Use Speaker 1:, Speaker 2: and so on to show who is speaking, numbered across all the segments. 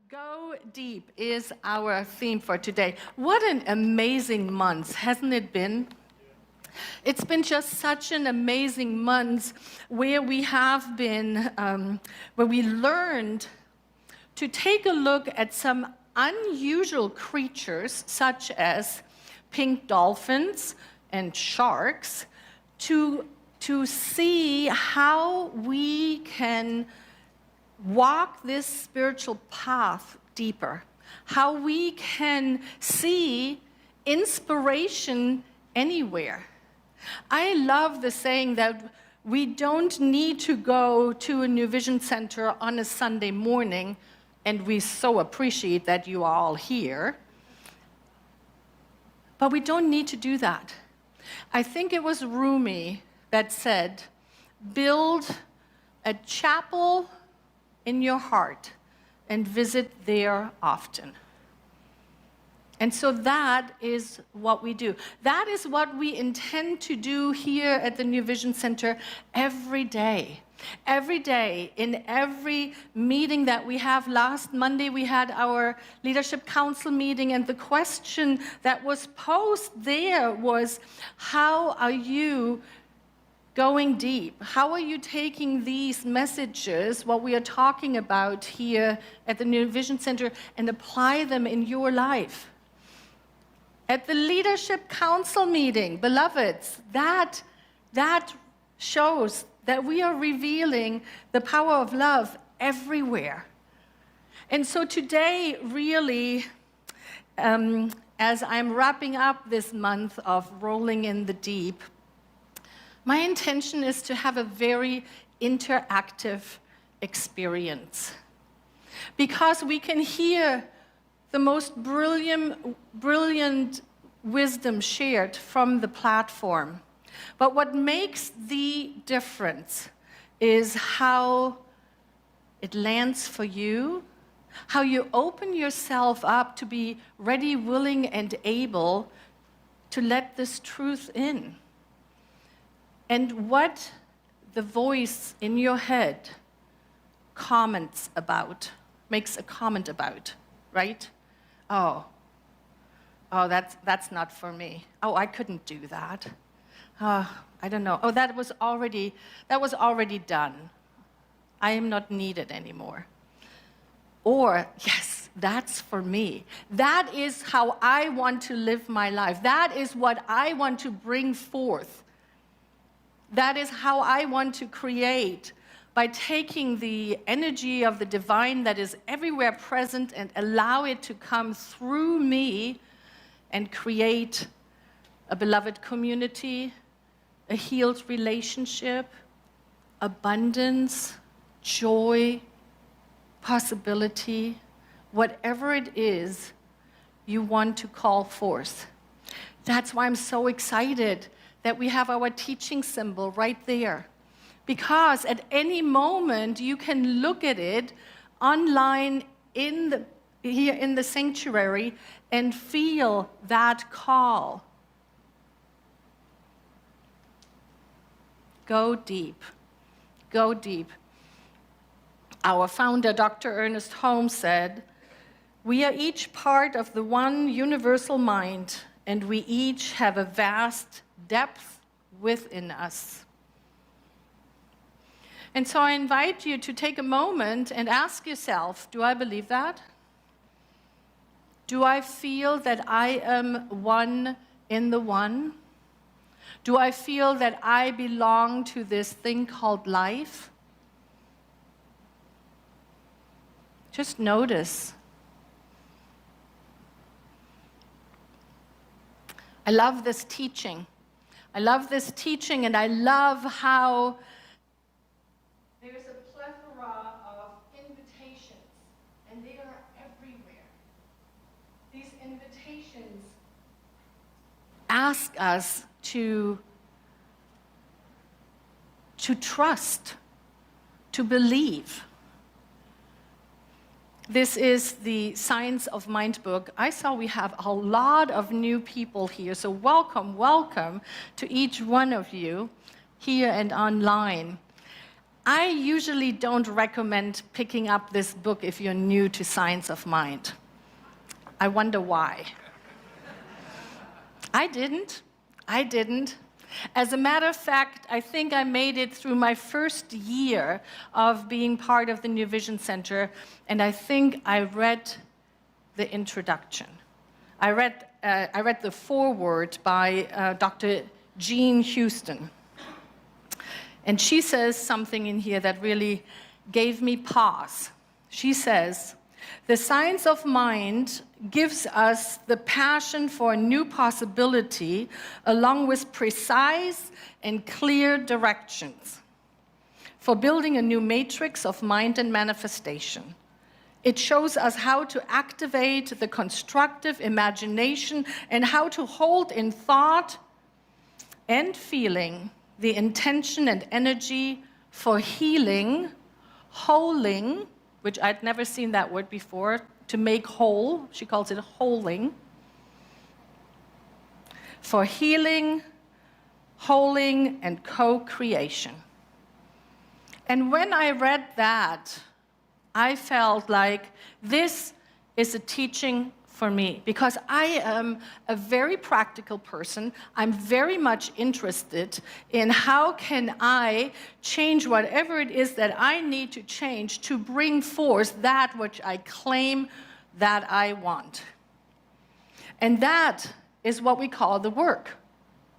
Speaker 1: Go deep is our theme for today. What an amazing month, hasn't it been? It's been just such an amazing month where we have been, where we learned to take a look at some unusual creatures such as pink dolphins and sharks to see how we can walk this spiritual path deeper, how we can see inspiration anywhere. I love the saying that we don't need to go to a New Vision Center on a Sunday morning, and we so appreciate that you are all here. But we don't need to do that. I think it was Rumi that said, build a chapel in your heart and visit there often. And so that is what we do. That is what we intend to do here at the New Vision Center every day. Every day, in every meeting that we have. Last Monday, we had our Leadership Council meeting, and the question that was posed there was, how are you going deep? How are you taking these messages, what we are talking about here at the New Vision Center, and apply them in your life? At the Leadership Council meeting, beloveds, that shows that we are revealing the power of love everywhere. And so today, really, as I'm wrapping up this month of Rolling in the Deep, my intention is to have a very interactive experience, because we can hear the most brilliant wisdom shared from the platform. But what makes the difference is how it lands for you, how you open yourself up to be ready, willing, and able to let this truth in. And what the voice in your head comments about, makes a comment about, right? Oh, that's not for me. Oh, I couldn't do that. I don't know. Oh, that was already done. I am not needed anymore. Or, yes, that's for me. That is how I want to live my life. That is what I want to bring forth. That is how I want to create, by taking the energy of the divine that is everywhere present and allow it to come through me and create a beloved community, a healed relationship, abundance, joy, possibility, whatever it is you want to call forth. That's why I'm so excited that we have our teaching symbol right there. Because at any moment you can look at it online here in the sanctuary and feel that call. Go deep. Go deep. Our founder, Dr. Ernest Holmes, said, "We are each part of the one universal mind, and we each have a vast depth within us." And so I invite you to take a moment and ask yourself, do I believe that? Do I feel that I am one in the one? Do I feel that I belong to this thing called life? Just notice. I love this teaching. I love this teaching, and I love how there's a plethora of invitations, and they are everywhere. These invitations ask us to trust, to believe. This is the Science of Mind book. I saw we have a lot of new people here, so welcome to each one of you here and online. I usually don't recommend picking up this book if you're new to science of mind. I wonder why. I didn't. As a matter of fact, I think I made it through my first year of being part of the New Vision Center, and I think I read the introduction. I read the foreword by Dr. Jean Houston. And she says something in here that really gave me pause. She says, "The science of mind gives us the passion for a new possibility along with precise and clear directions for building a new matrix of mind and manifestation. It shows us how to activate the constructive imagination and how to hold in thought and feeling the intention and energy for healing, holing," which I'd never seen that word before, to make whole. She calls it holing. For healing, holing, and co-creation. And when I read that, I felt like this is a teaching for me, because I am a very practical person. I'm very much interested in how can I change whatever it is that I need to change to bring forth that which I claim that I want. And that is what we call the work.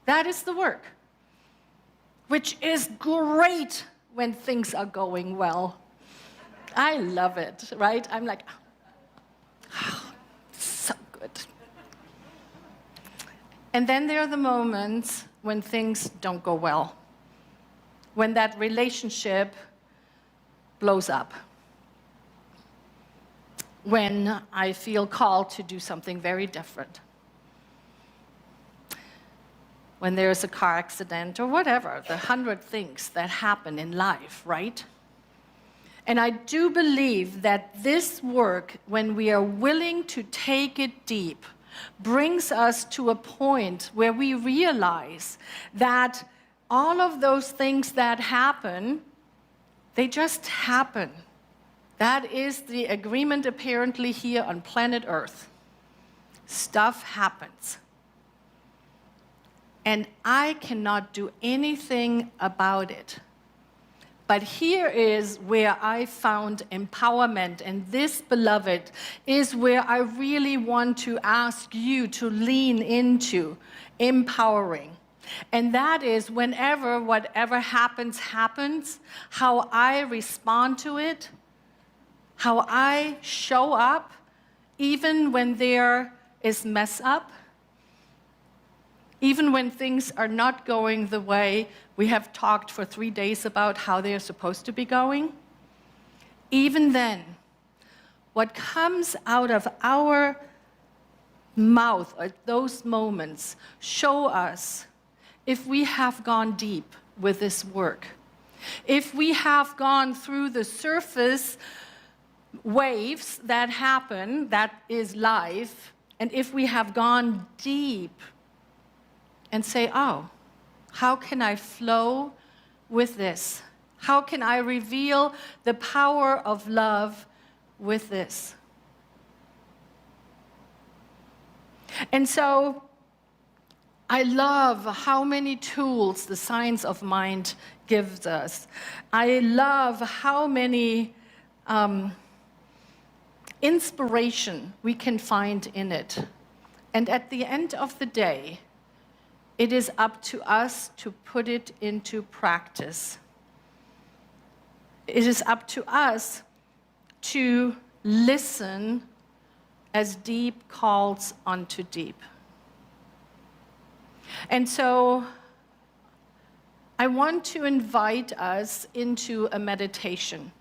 Speaker 1: That is the work, which is great when things are going well. I love it, right? I'm like, oh, so good. And then there are the moments when things don't go well, when that relationship blows up, when I feel called to do something very different, when there's a car accident or whatever, the 100 things that happen in life, right? And I do believe that this work, when we are willing to take it deep, brings us to a point where we realize that all of those things that happen, they just happen. That is the agreement apparently here on planet Earth. Stuff happens. And I cannot do anything about it. But here is where I found empowerment, and this, beloved, is where I really want to ask you to lean into empowering. And that is whenever whatever happens, how I respond to it, how I show up, even when there is mess up, even when things are not going the way we have talked for 3 days about how they are supposed to be going. Even then, what comes out of our mouth at those moments show us if we have gone deep with this work, if we have gone through the surface waves that happen, that is life, and if we have gone deep and say, oh, how can I flow with this? How can I reveal the power of love with this? And so I love how many tools the science of mind gives us. I love how many inspiration we can find in it. And at the end of the day, it is up to us to put it into practice. It is up to us to listen as deep calls unto deep. And so I want to invite us into a meditation.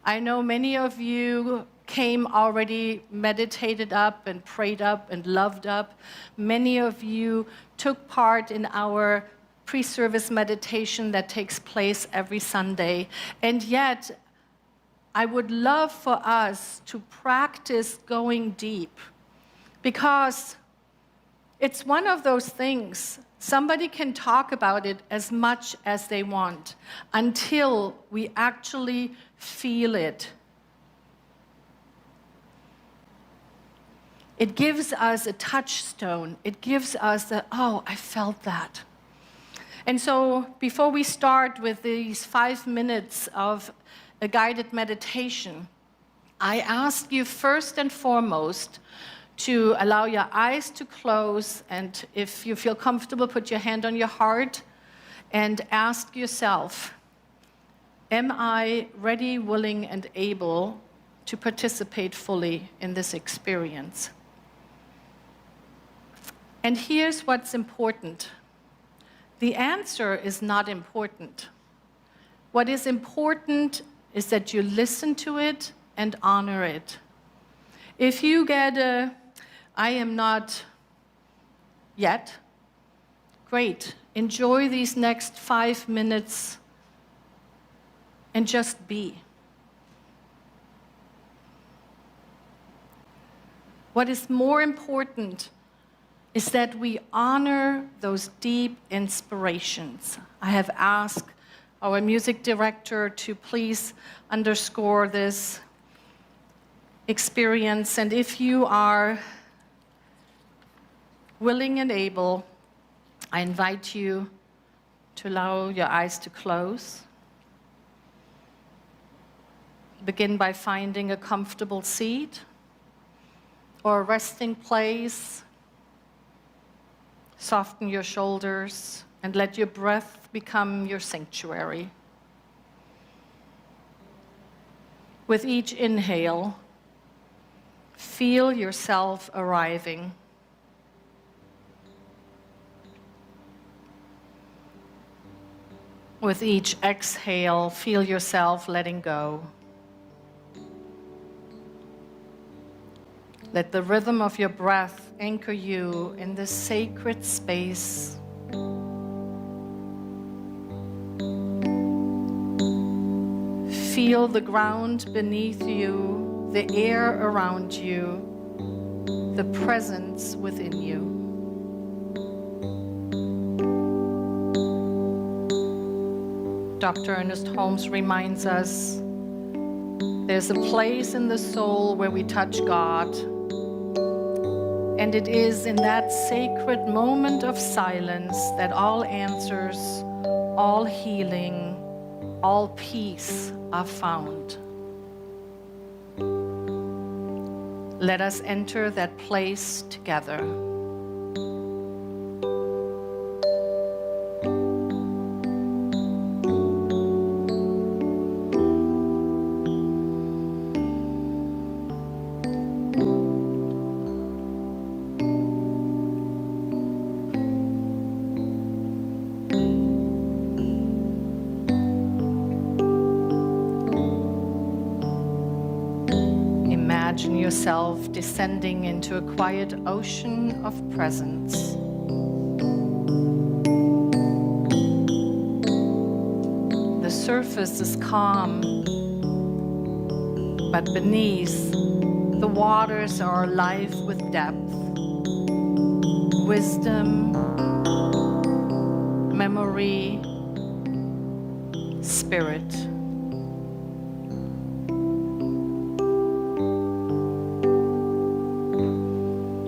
Speaker 1: I know many of you came already meditated up and prayed up and loved up. Many of you took part in our pre-service meditation that takes place every Sunday. And yet, I would love for us to practice going deep, because it's one of those things, Somebody can talk about it as much as they want until we actually feel it. It gives us a touchstone. It gives us the, oh, I felt that. And so before we start with these 5 minutes of a guided meditation, I ask you first and foremost to allow your eyes to close, and if you feel comfortable, put your hand on your heart and ask yourself, am I ready, willing, and able to participate fully in this experience? And here's what's important. The answer is not important. What is important is that you listen to it and honor it. If you get a, I am not yet, great. Enjoy these next 5 minutes and just be. What is more important is that we honor those deep inspirations. I have asked our music director to please underscore this experience, and if you are willing and able, I invite you to allow your eyes to close. Begin by finding a comfortable seat or a resting place. Soften your shoulders and let your breath become your sanctuary. With each inhale, feel yourself arriving. With each exhale, feel yourself letting go. Let the rhythm of your breath anchor you in this sacred space. Feel the ground beneath you, the air around you, the presence within you. Dr. Ernest Holmes reminds us there's a place in the soul where we touch God. And it is in that sacred moment of silence that all answers, all healing, all peace are found. Let us enter that place together. Imagine yourself descending into a quiet ocean of presence. The surface is calm, but beneath, the waters are alive with depth, wisdom, memory, spirit.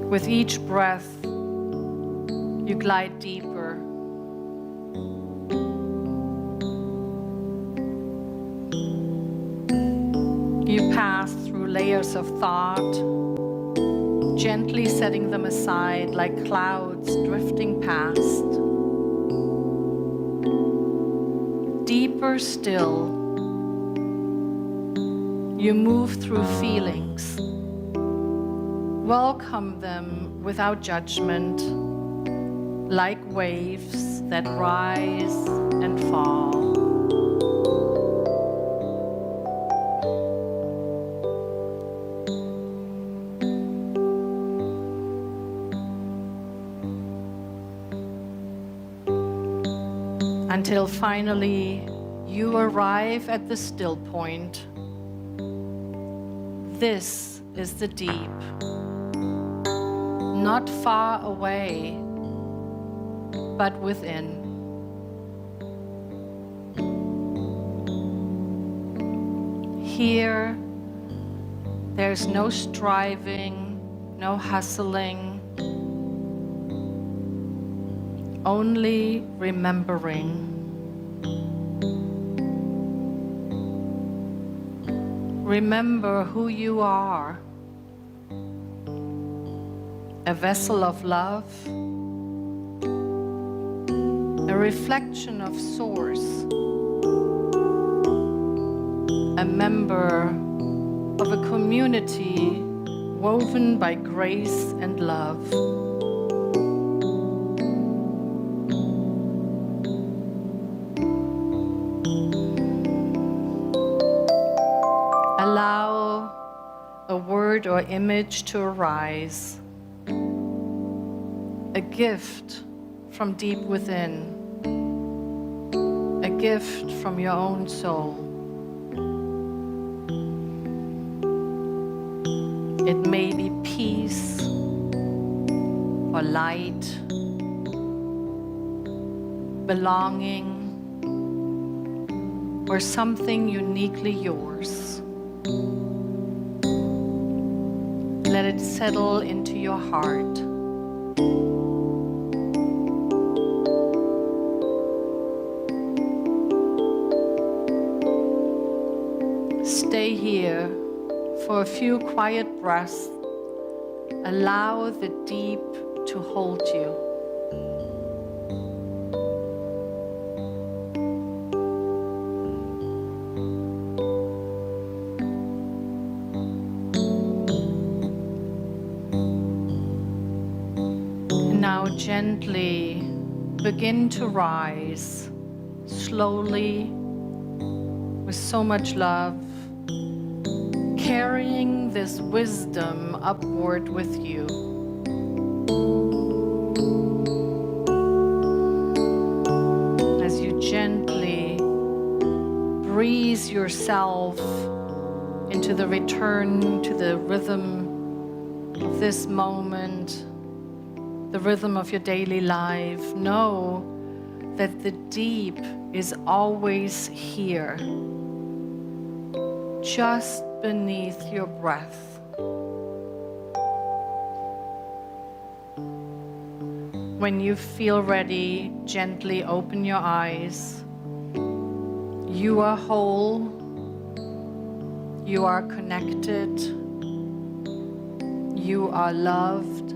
Speaker 1: With each breath, you glide deeper. You pass through layers of thought, gently setting them aside like clouds drifting past. Deeper still, you move through feelings. Welcome them without judgment, like waves that rise and fall. Until finally you arrive at the still point. This is the deep. Not far away, but within. Here, there's no striving, no hustling, only remembering. Remember who you are. A vessel of love, a reflection of Source, a member of a community woven by grace and love. Allow a word or image to arise, a gift from deep within, a gift from your own soul. It may be peace or light, belonging, or something uniquely yours. Let it settle into your heart. Stay here for a few quiet breaths. Allow the deep to hold you. And now gently begin to rise, slowly, with so much love, carrying this wisdom upward with you. As you gently breathe yourself into the return to the rhythm of this moment, the rhythm of your daily life, know that the deep is always here, just beneath your breath. When you feel ready, gently open your eyes. You are whole. You are connected. You are loved.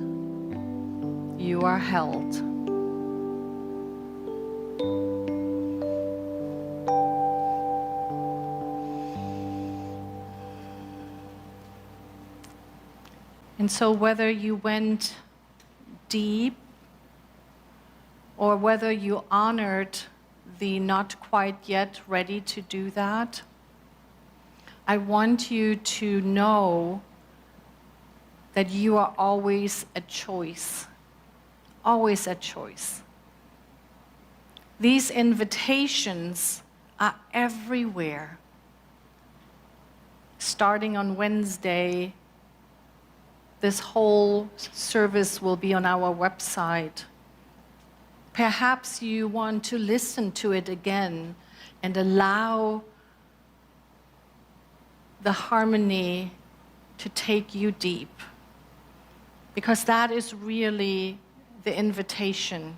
Speaker 1: You are held. And so whether you went deep or whether you honored the not quite yet ready to do that, I want you to know that you are always a choice, always a choice. These invitations are everywhere. Starting on Wednesday, this whole service will be on our website. Perhaps you want to listen to it again and allow the harmony to take you deep, because that is really the invitation.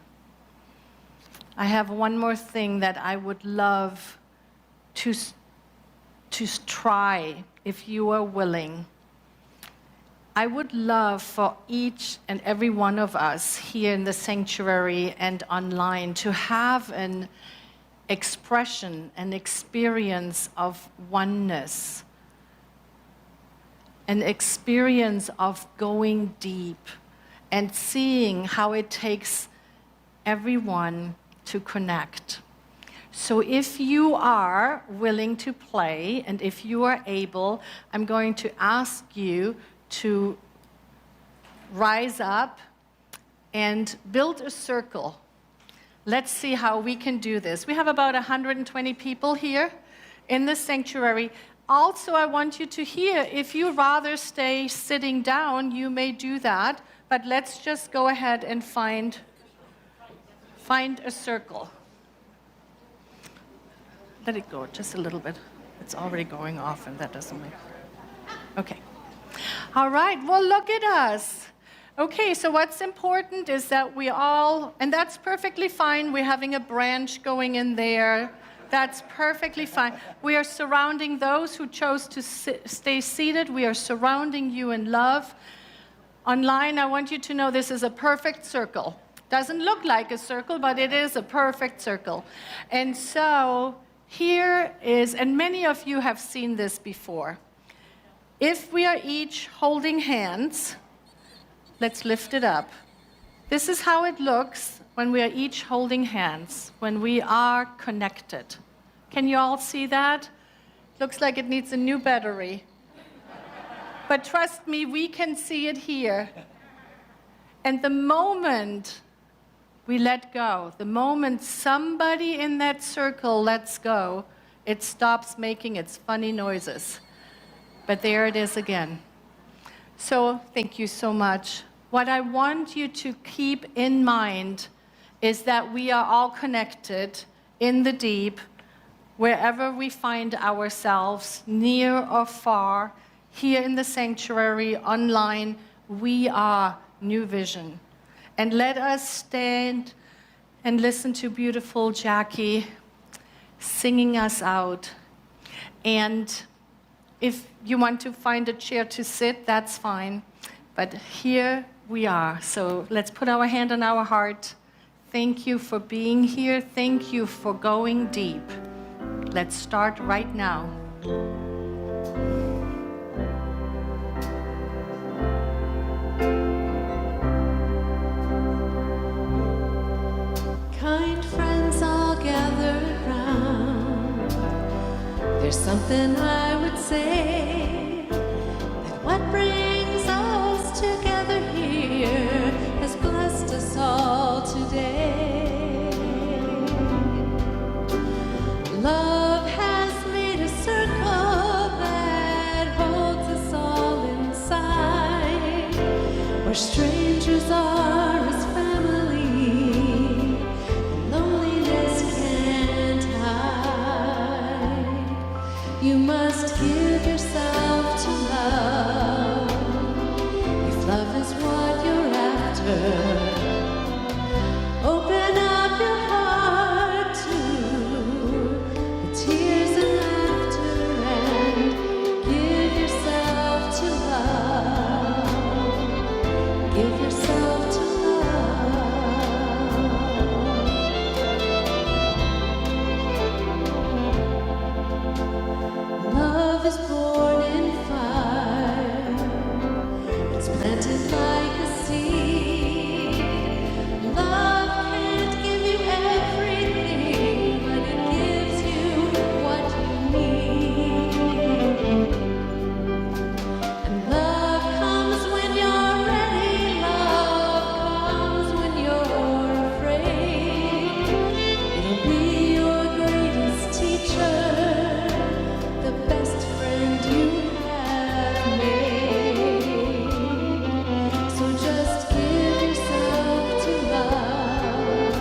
Speaker 1: I have one more thing that I would love to try, if you are willing. I would love for each and every one of us here in the sanctuary and online to have an expression, an experience of oneness, an experience of going deep and seeing how it takes everyone to connect. So if you are willing to play and if you are able, I'm going to ask you to rise up and build a circle. Let's see how we can do this. We have about 120 people here in the sanctuary. Also, I want you to hear, if you rather stay sitting down, you may do that, but let's just go ahead and find find a circle. Let it go just a little bit. It's already going off, and that doesn't make... Okay. All right, well, look at us. Okay, so what's important is that we all, and that's perfectly fine. We're having a branch going in there. That's perfectly fine. We are surrounding those who chose to stay seated. We are surrounding you in love. Online, I want you to know this is a perfect circle. Doesn't look like a circle, but it is a perfect circle. And so here is, and many of you have seen this before. If we are each holding hands, let's lift it up. This is how it looks when we are each holding hands, when we are connected. Can you all see that? Looks like it needs a new battery. But trust me, we can see it here. And the moment we let go, the moment somebody in that circle lets go, it stops making its funny noises. But there it is again. So thank you so much. What I want you to keep in mind is that we are all connected in the deep, wherever we find ourselves, near or far, here in the sanctuary, online, we are New Vision. And let us stand and listen to beautiful Jackie singing us out. And if you want to find a chair to sit, that's fine. But here we are. So let's put our hand on our heart. Thank you for being here. Thank you for going deep. Let's start right now.
Speaker 2: Kind friends all gathered round. There's something I would say, that what brings us together here has blessed us all today. Love has made a circle that holds us all inside, where strangers are as family, and loneliness can't hide. You must give yourself to love, if love is what you're after. Open up your heart to the tears and laughter, and give yourself to love. Give yourself to love. Love is born in fire. It's planted like a seed. Love can't give you everything, but it gives you what you need. And love comes when you're ready. Love comes when you're afraid. It'll be your greatest teacher, the best friend you have made. So just give yourself to love,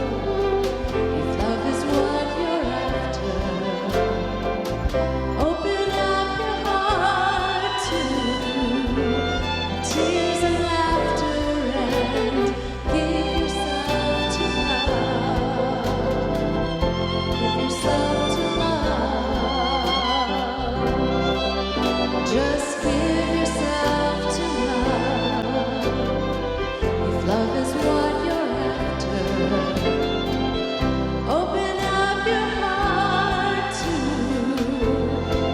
Speaker 2: if love is what you're after. Open up your heart to tears and laughter, and give yourself to love. Give yourself to love. Just give yourself to love, if love is what you're after. Open up your heart to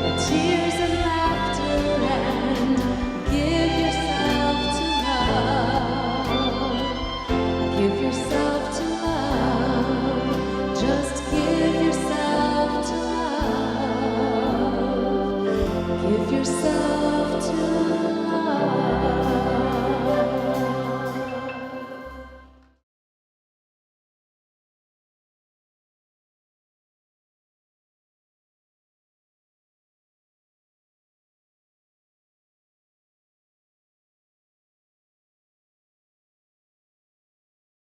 Speaker 2: the tears and laughter, and give yourself to love. Give yourself to love. Just